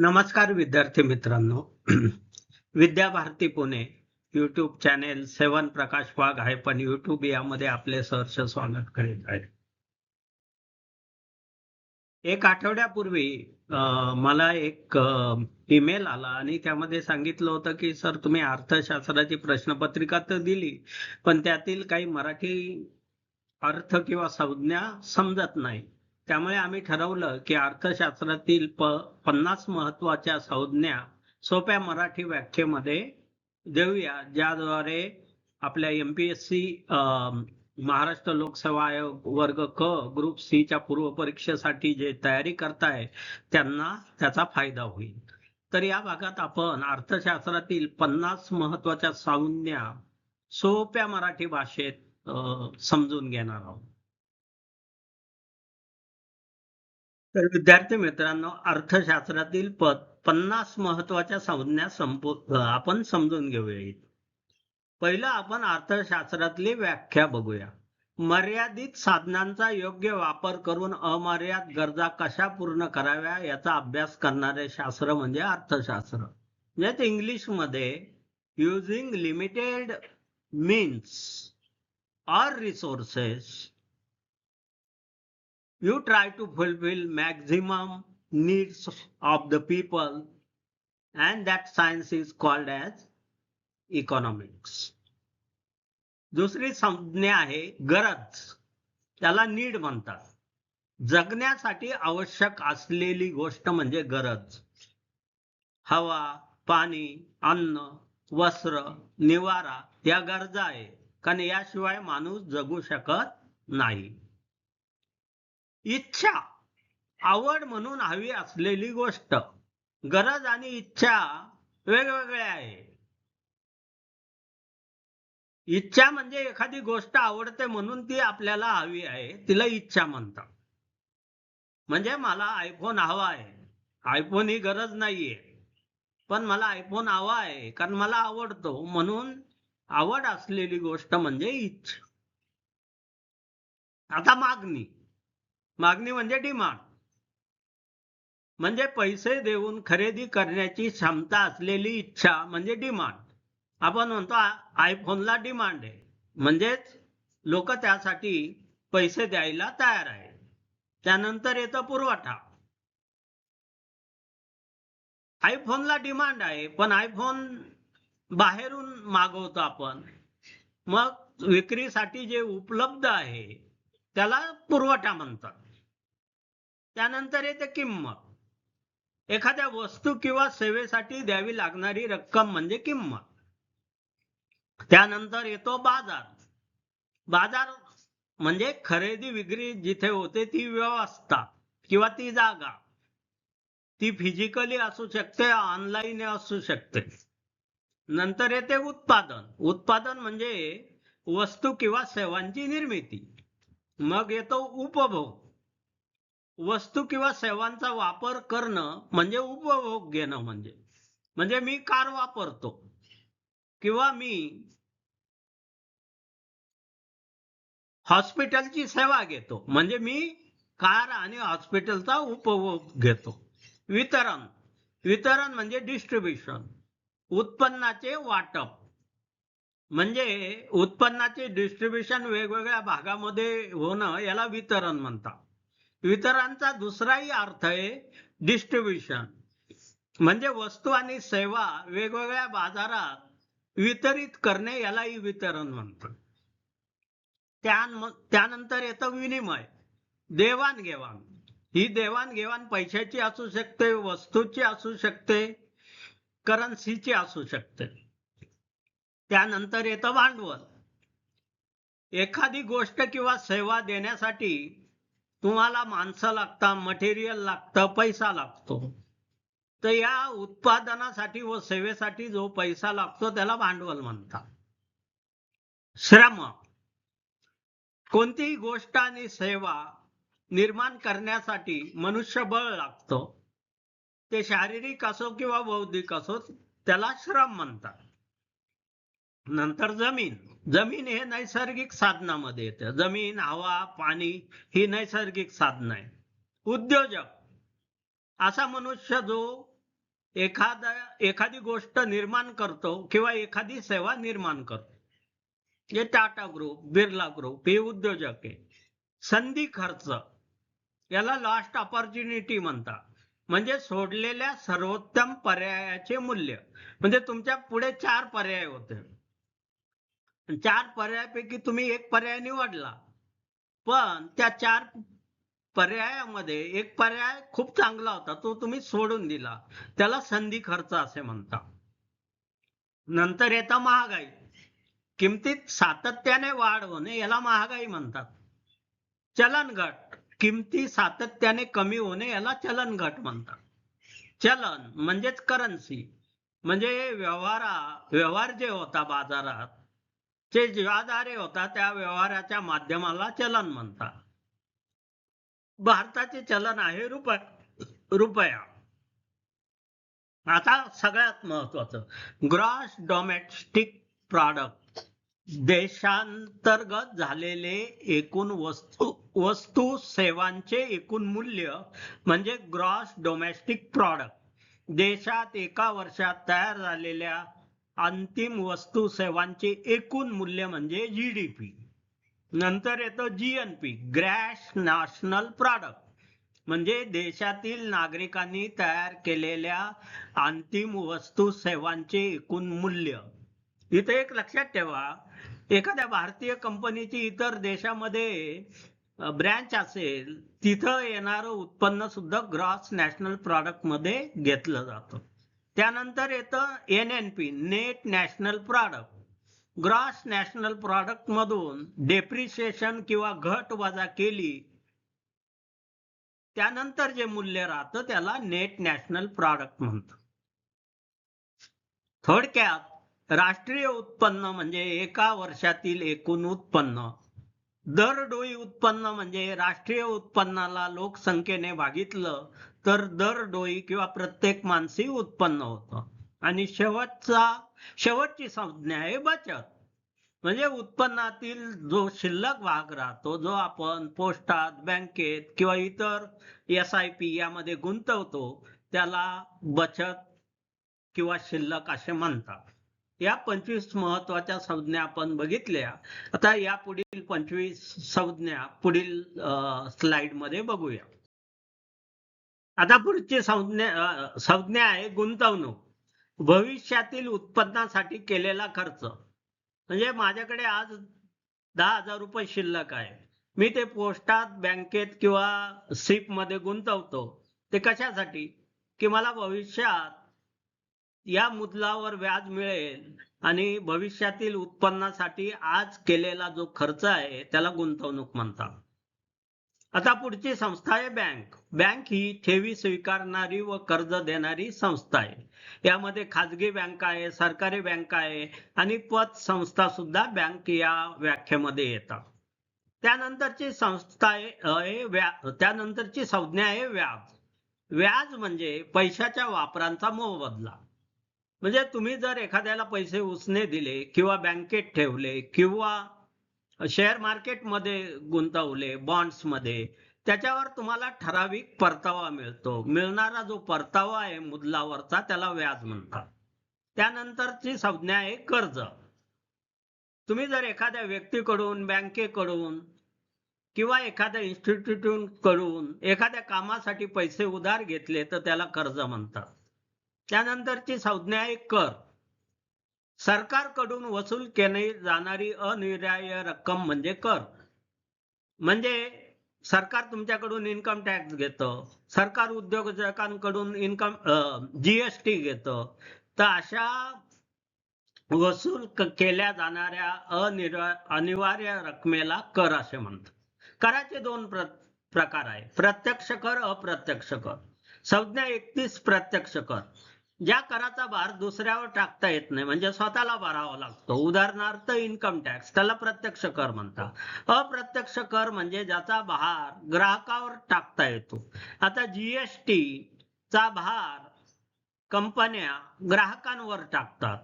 नमस्कार विद्यार्थी मित्रांनो. विद्या भारती पुणे यूट्यूब चॅनेल सेवन प्रकाश वाघ आहे पण यूट्यूब यामध्ये आपले सहर्ष स्वागत करीत आहे. एक आठवड्यापूर्वी मला एक ईमेल आला आणि त्यामध्ये सांगितलं होतं की सर तुम्ही अर्थशास्त्राची प्रश्नपत्रिका तर दिली पण त्यातील काही मराठी अर्थ किंवा संज्ञा समजत नाही. त्यामुळे आम्ही ठरवलं की अर्थशास्त्रातील 50 महत्वाच्या संज्ञा सोप्या मराठी व्याख्येमध्ये देऊया, ज्याद्वारे आपल्या एमपीएससी महाराष्ट्र लोकसेवा आयोग वर्ग क ग्रुप सी च्या पूर्व परीक्षेसाठी जे तयारी करताय त्यांना त्याचा फायदा होईल. तर या भागात आपण अर्थशास्त्रातील 50 महत्वाच्या संज्ञा सोप्या मराठी भाषेत समजून घेणार आहोत. तर विद्यार्थी मित्रांनो, अर्थशास्त्रातील 50 महत्वाच्या संज्ञा आपण समजून घेऊया. पहिलं आपण अर्थशास्त्रातली व्याख्या बघूया. मर्यादित साधनांचा योग्य वापर करून अमर्याद गरजा कशा पूर्ण कराव्या याचा अभ्यास करणारे शास्त्र म्हणजे अर्थशास्त्र. म्हणजे इंग्लिश मध्ये using limited means or resources, you try to fulfill maximum needs of the people, and that science is called as economics. दुसरी संज्ञा आहे गरज, त्याला नीड म्हणतात. जगण्यासाठी आवश्यक असलेली गोष्ट म्हणजे गरज. हवा, पाणी, अन्न, वस्त्र, निवारा या गरजा आहे, कारण याशिवाय माणूस जगू शकत नाही. इच्छा, आवड म्हणून हवी असलेली गोष्ट. गरज आणि इच्छा वेगवेगळ्या आहे. इच्छा म्हणजे एखादी गोष्ट आवडते म्हणून ती आपल्याला हवी आहे, तिला इच्छा म्हणतात. म्हणजे मला आयफोन हवा आहे, आयफोन ही गरज नाहीये, पण मला आयफोन हवा आहे कारण मला आवडतो, म्हणून आवड असलेली गोष्ट म्हणजे इच्छा. आता मागणी, मागणी म्हणजे डिमांड, म्हणजे पैसे देऊन खरेदी करण्याची क्षमता असलेली इच्छा म्हणजे डिमांड. आपण म्हणतो आयफोनला डिमांड आहे, म्हणजेच लोक त्यासाठी पैसे द्यायला तयार आहे. त्यानंतर येतो पुरवठा. आयफोनला डिमांड आहे पण आयफोन बाहेरून मागवतो आपण, मग विक्रीसाठी जे उपलब्ध आहे त्याला पुरवठा म्हणतात. त्यानंतर येते किंमत. एखाद्या वस्तू किंवा सेवेसाठी द्यावी लागणारी रक्कम म्हणजे किंमत. त्यानंतर येतो बाजार. बाजार म्हणजे खरेदी विक्री जिथे होते ती व्यवस्था किंवा ती जागा. ती फिजिकली असू शकते, ऑनलाईन असू शकते. नंतर येते उत्पादन. उत्पादन म्हणजे वस्तू किंवा सेवांची निर्मिती. मग येतो उपभोग. वस्तू किंवा सेवांचा वापर करणं म्हणजे उपभोग घेणं. म्हणजे मी कार वापरतो किंवा मी हॉस्पिटलची सेवा घेतो, म्हणजे मी कार आणि हॉस्पिटलचा उपभोग घेतो. वितरण. वितरण म्हणजे डिस्ट्रीब्युशन. उत्पन्नाचे वाटप म्हणजे उत्पन्नाचे डिस्ट्रीब्युशन वेगवेगळ्या भागामध्ये होणं याला वितरण म्हणतात. वितरणचा दुसराही अर्थ आहे डिस्ट्रीब्युशन, म्हणजे वस्तू आणि सेवा वेगवेगळ्या बाजारात वितरित करणे यालाही वितरण म्हणतात. त्यानंतर येतं विनिमय, देवाणघेवाण. ही देवाणघेवाण पैशाची असू शकते, वस्तूची असू शकते, करन्सीची असू शकते. त्यानंतर येतं भांडवल. एखादी गोष्ट किंवा सेवा देण्यासाठी तुम्हाला माणसं लागतात, मटेरियल लागतं, पैसा लागतो. तर या उत्पादनासाठी व सेवेसाठी जो पैसा लागतो त्याला भांडवल म्हणतात. श्रम. कोणतीही गोष्ट आणि सेवा निर्माण करण्यासाठी मनुष्यबळ लागतो, ते शारीरिक असो किंवा बौद्धिक असो, त्याला श्रम म्हणतात. नंतर जमीन. जमीन हे नैसर्गिक साधनामध्ये येते. जमीन, हवा, पाणी ही नैसर्गिक साधनं आहे. उद्योजक असा मनुष्य जो एखादी गोष्ट निर्माण करतो किंवा एखादी सेवा निर्माण करतो. हे टाटा ग्रुप, बिर्ला ग्रुप हे उद्योजक आहे. संधी खर्च याला लॉस्ट ऑपॉर्च्युनिटी म्हणतात. म्हणजे सोडलेल्या सर्वोत्तम पर्यायाचे मूल्य. म्हणजे तुमच्या पुढे 4 पर्याय होते. 4 पर्यायापैकी तुम्ही एक पर्याय निवडला. पण त्या 4 पर्यायामध्ये एक पर्याय खूप चांगला होता, तो तुम्ही सोडून दिला. त्याला संधी खर्च असे म्हणतात. नंतर येतं महागाई. किमतीत सातत्याने वाढ होणे याला महागाई म्हणतात. चलन घट, किमती सातत्याने कमी होणे याला चलन घट म्हणतात. चलन म्हणजेच करन्सी, म्हणजे व्यवहार जे होता बाजारात, जे ज्याद्वारे होता त्या व्यवहाराच्या माध्यमाला चलन म्हणतात. भारताचे चलन आहे रुपया. आता सगळ्यात महत्वाचं, ग्रॉस डोमेस्टिक प्रॉडक्ट, देशांतर्गत झालेले एकूण वस्तू सेवांचे एकूण मूल्य म्हणजे ग्रॉस डोमेस्टिक प्रॉडक्ट. देशात एका वर्षात तयार झालेल्या अंतिम वस्तू सेवांचे एकूण मूल्य म्हणजे जीडीपी. नंतर येतो जीएनपी, ग्रॅस नॅशनल प्रॉडक्ट, म्हणजे देशातील नागरिकांनी तयार केलेल्या अंतिम वस्तू सेवांचे एकूण मूल्य. इथे एक लक्षात ठेवा, एखाद्या भारतीय कंपनीची इतर देशामध्ये ब्रँच असेल, तिथं येणारं उत्पन्न सुद्धा ग्रॉस नॅशनल प्रॉडक्ट मध्ये घेतलं जातं. त्यानंतर येतं NNP, net national product. Gross national product मधून डेप्रिसिएशन किंवा घट वजा केली त्यानंतर जे मूल्य राहतं त्याला नेट नॅशनल प्रॉडक्ट म्हणतात. थोडक्यात राष्ट्रीय उत्पन्न म्हणजे एका वर्षातील एकूण उत्पन्न. दरडोई उत्पन्न म्हणजे राष्ट्रीय उत्पन्नाला लोकसंख्येने भागितलं तर दरडोई किंवा प्रत्येक माणसी उत्पन्न होतं. आणि शेवटची संज्ञा आहे बचत, म्हणजे उत्पन्नातील जो शिल्लक भाग राहतो, जो आपण पोस्टात, बँकेत किंवा इतर एसआयपी यामध्ये गुंतवतो, त्याला बचत किंवा शिल्लक असे म्हणतात. या 25 महत्वाच्या संज्ञा आपण बघितल्या. आता या पुढील 25 संज्ञा पुढील स्लाइड मध्ये बघूया. आता पुढची संज्ञा आहे गुंतवणूक. भविष्यातील उत्पन्नासाठी केलेला खर्च. म्हणजे माझ्याकडे आज 10,000 रुपये शिल्लक आहे, मी ते पोस्टात, बँकेत किंवा सिप मध्ये गुंतवतो. ते कशासाठी? की मला भविष्यात या मुद्दलावर व्याज मिळेल आणि भविष्यातील उत्पन्नासाठी आज केलेला जो खर्च आहे त्याला गुंतवणूक म्हणतात. आता पुढची संस्था आहे बँक. बँक ही ठेवी स्वीकारणारी व कर्ज देणारी संस्था आहे. यामध्ये खाजगी बँक आहे, सरकारी बँक आहे आणि पतसंस्था सुद्धा बँक या व्याख्येमध्ये येतात. त्यानंतरची संज्ञा आहे व्याज. व्याज म्हणजे पैशाच्या वापरांचा मोबदला. म्हणजे तुम्ही जर एखाद्याला पैसे उसने दिले किंवा बँकेत ठेवले किंवा शेअर मार्केट मध्ये गुंतवले, बॉन्ड्स मध्ये, त्याच्यावर तुम्हाला ठराविक परतावा मिळतो. मिळणारा जो परतावा आहे मुद्दलावरचा त्याला व्याज म्हणतात. त्यानंतरची संज्ञा आहे कर्ज. तुम्ही जर एखाद्या व्यक्तीकडून, बँकेकडून किंवा एखाद्या इन्स्टिट्यूट कडून एखाद्या कामासाठी पैसे उधार घेतले तर त्याला कर्ज म्हणतात. त्यानंतरची संज्ञा आहे कर. सरकारकडून वसूल केली जाणारी अनिर्याय रक्कम म्हणजे कर. म्हणजे सरकार तुमच्याकडून इन्कम टॅक्स घेतं, सरकार उद्योजकांकडून जीएसटी घेतं. तर अशा वसूल केल्या जाणाऱ्या अनिवार्य रकमेला कर असे म्हणतात. कराचे 2 प्रकार आहे, प्रत्यक्ष कर, अप्रत्यक्ष कर. संज्ञा 31 प्रत्यक्ष कर. ज्या कराचा भार दुसऱ्यावर टाकता येत नाही, म्हणजे स्वतःला भरावा लागतो, उदाहरणार्थ इन्कम टॅक्स, त्याला प्रत्यक्ष कर म्हणतात. अप्रत्यक्ष कर म्हणजे ज्याचा भार ग्राहकावर टाकता येतो. आता जीएसटी चा भार कंपन्या ग्राहकांवर टाकतात,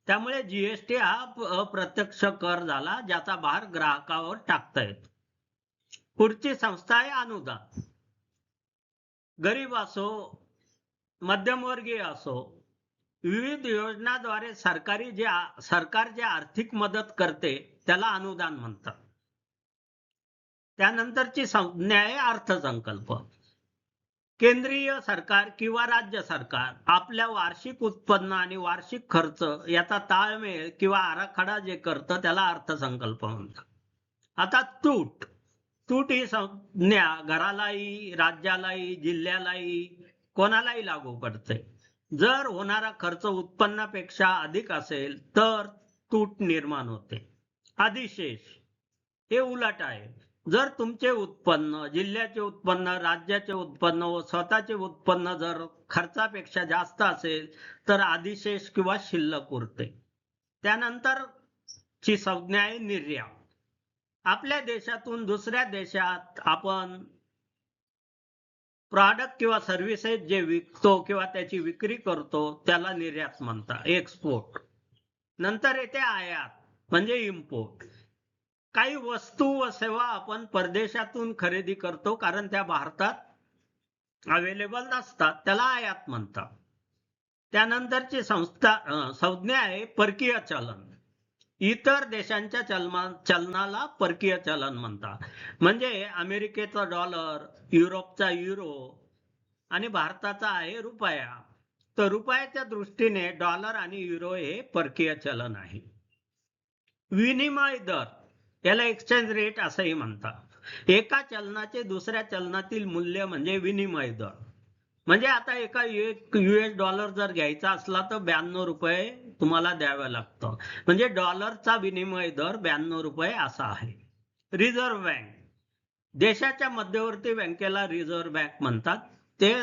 त्यामुळे जीएसटी हा अप्रत्यक्ष कर झाला ज्याचा भार ग्राहकावर टाकता येतो. पुढची संस्था आहे अनुदान. गरीब असो मध्यमवर्गीय असो, विविध योजनाद्वारे सरकार जे आर्थिक मदत करते त्याला अनुदान म्हणतात. त्यानंतरची संज्ञा आहे अर्थसंकल्प. केंद्रीय सरकार किंवा राज्य सरकार आपल्या वार्षिक उत्पन्न आणि वार्षिक खर्च याचा ताळमेळ किंवा आराखडा जे करतं त्याला अर्थसंकल्प म्हणतात. आता तूट ही संज्ञा घरालाही, राज्यालाही, जिल्ह्यालाही, कोणालाही लागू पडते. जर होणारा खर्च उत्पन्नापेक्षा अधिक असेल तर तूट निर्माण होते. अधिशेष हे उलट आहे. जर तुमचे उत्पन्न, जिल्ह्याचे उत्पन्न, राज्याचे उत्पन्न व स्वतःचे उत्पन्न जर खर्चापेक्षा जास्त असेल तर अधिशेष किंवा शिल्लक उरते. त्यानंतर ची संज्ञा आहे निर्यात. आपल्या देशातून दुसऱ्या देशात आपण प्रॉडक्ट किंवा सर्व्हिसेस जे विकतो किंवा त्याची विक्री करतो त्याला निर्यात म्हणतात, एक्सपोर्ट. नंतर येते आयात म्हणजे इम्पोर्ट. काही वस्तू व सेवा आपण परदेशातून खरेदी करतो कारण त्या भारतात अवेलेबल नसतात, त्याला आयात म्हणतात. त्यानंतरची संज्ञा आहे परकीय चलन. इतर देशांच्या चलनाला परकीय चलन म्हणतात. म्हणजे अमेरिकेचा डॉलर, युरोपचा युरो आणि भारताचा आहे रुपया. तर रुपयाच्या दृष्टीने डॉलर आणि युरो हे परकीय चलन आहे. विनिमय दर याला एक्सचेंज रेट असंही म्हणतात. एका चलनाचे दुसऱ्या चलनातील मूल्य म्हणजे विनिमय दर. म्हणजे आता एका US डॉलर जर घ्यायचा असला तर 92 रुपये तुम्हाला द्यावं लागतं. म्हणजे डॉलरचा विनिमय दर 92 रुपये असा आहे. रिझर्व्ह बँक, देशाच्या मध्यवर्ती बँकेला रिझर्व्ह बँक म्हणतात. ते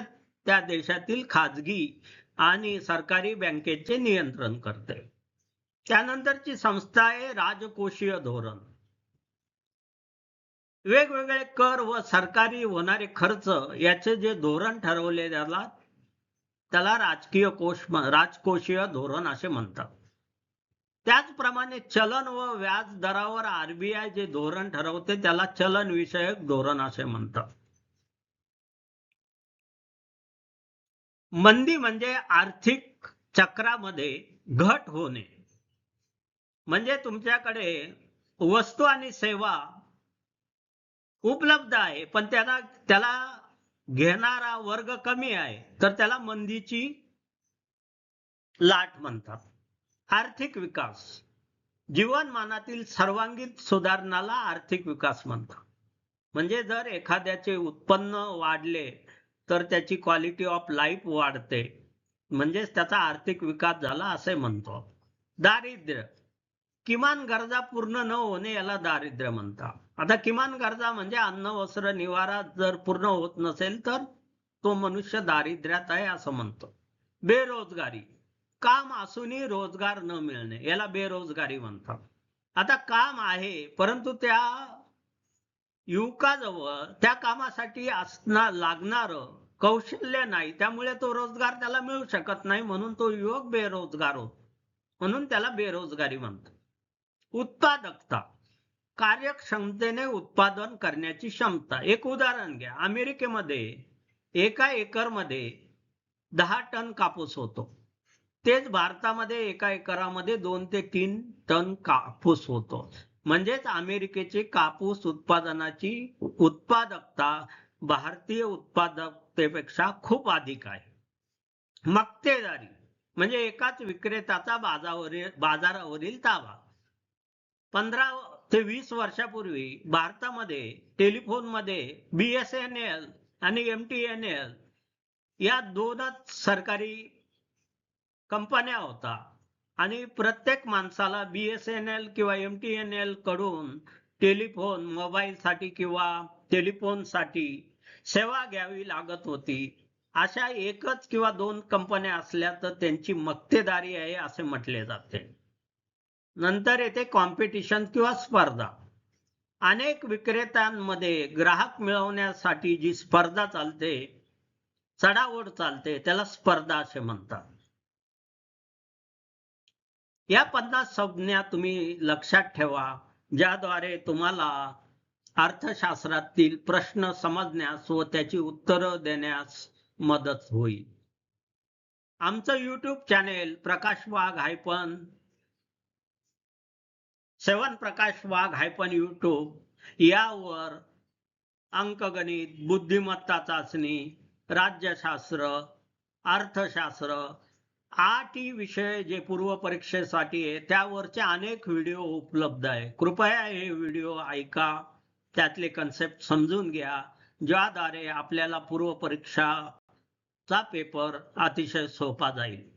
त्या देशातील खाजगी आणि सरकारी बँकेचे नियंत्रण करते. त्यानंतरची संस्था आहे राजकोषीय धोरण. वेगवेगळे कर व सरकारी होणारे खर्च याचे जे धोरण ठरवले जातात त्याला राजकोषीय धोरण असे म्हणतात. त्याचप्रमाणे चलन व व्याज दरावर RBI जे धोरण ठरवते त्याला चलन विषयक धोरण असे म्हणतात. मंदी म्हणजे आर्थिक चक्रामध्ये घट होणे. म्हणजे तुमच्याकडे वस्तू आणि सेवा उपलब्ध आहे पण त्याला घेणारा वर्ग कमी आहे तर त्याला मंदीची लाट म्हणतात. आर्थिक विकास, जीवनमानातील सर्वांगीण सुधारणाला आर्थिक विकास म्हणतात. म्हणजे जर एखाद्याचे उत्पन्न वाढले तर त्याची क्वालिटी ऑफ लाईफ वाढते, म्हणजेच त्याचा आर्थिक विकास झाला असे म्हणतो. दारिद्र्य, किमान गरजा पूर्ण न होणे याला दारिद्र्य म्हणतात. आता किमान गरजा म्हणजे अन्न, वस्त्र, निवारा जर पूर्ण होत नसेल तर तो मनुष्य दारिद्र्यात आहे असं म्हणतो. बेरोजगारी, काम असूनही रोजगार न मिळणे याला बेरोजगारी म्हणतात. आता काम आहे परंतु त्या युवकाजवळ त्या कामासाठी लागणार कौशल्य नाही, त्यामुळे तो रोजगार त्याला मिळू शकत नाही, म्हणून तो युवक बेरोजगार होतो, म्हणून त्याला बेरोजगारी म्हणतात. उत्पादकता, कार्यक्षमतेने उत्पादन करण्याची क्षमता. एक उदाहरण घ्या, अमेरिकेमध्ये एका एकरमध्ये 10 टन कापूस होतो, तेच भारतामध्ये एका एकरामध्ये 2 ते 3 टन कापूस होतो. म्हणजेच अमेरिकेची कापूस उत्पादनाची उत्पादकता भारतीय उत्पादकतेपेक्षा खूप अधिक आहे. मक्तेदारी म्हणजे एकाच विक्रेत्याचा बाजारावरील ताबा. 15 ते 20 वर्षापूर्वी भारतामध्ये टेलिफोनमध्ये BSNL आणि MTNL या 2च सरकारी कंपन्या होता आणि प्रत्येक माणसाला BSNL किंवा MTNL कडून टेलिफोन, मोबाईलसाठी किंवा टेलिफोनसाठी सेवा घ्यावी लागत होती. अशा एकच किंवा 2 कंपन्या असल्या तर त्यांची मक्तेदारी आहे असे म्हटले जाते. नंतर येते कॉम्पिटिशन किंवा स्पर्धा. अनेक विक्रेत्यांमध्ये ग्राहक मिळवण्यासाठी जी स्पर्धा चालते, चढाओढ चालते, त्याला स्पर्धा असे म्हणतात. या 50 संज्ञा तुम्ही लक्षात ठेवा, ज्याद्वारे तुम्हाला अर्थशास्त्रातील प्रश्न समजण्यास व त्याची उत्तरे देण्यास मदत होईल. आमचं युट्यूब चॅनेल प्रकाश वाघ हायफन 7 प्रकाश वाघ हायफन यूट्यूब यावर अंकगणित, बुद्धिमत्ता चाचणी, राज्यशास्त्र, अर्थशास्त्र 8 विषय जे पूर्व परीक्षेसाठी आहे त्यावरचे अनेक व्हिडिओ उपलब्ध आहे. कृपया हे व्हिडिओ ऐका, त्यातले कन्सेप्ट समजून घ्या, ज्याद्वारे आपल्याला पूर्व परीक्षाचा पेपर अतिशय सोपा जाईल.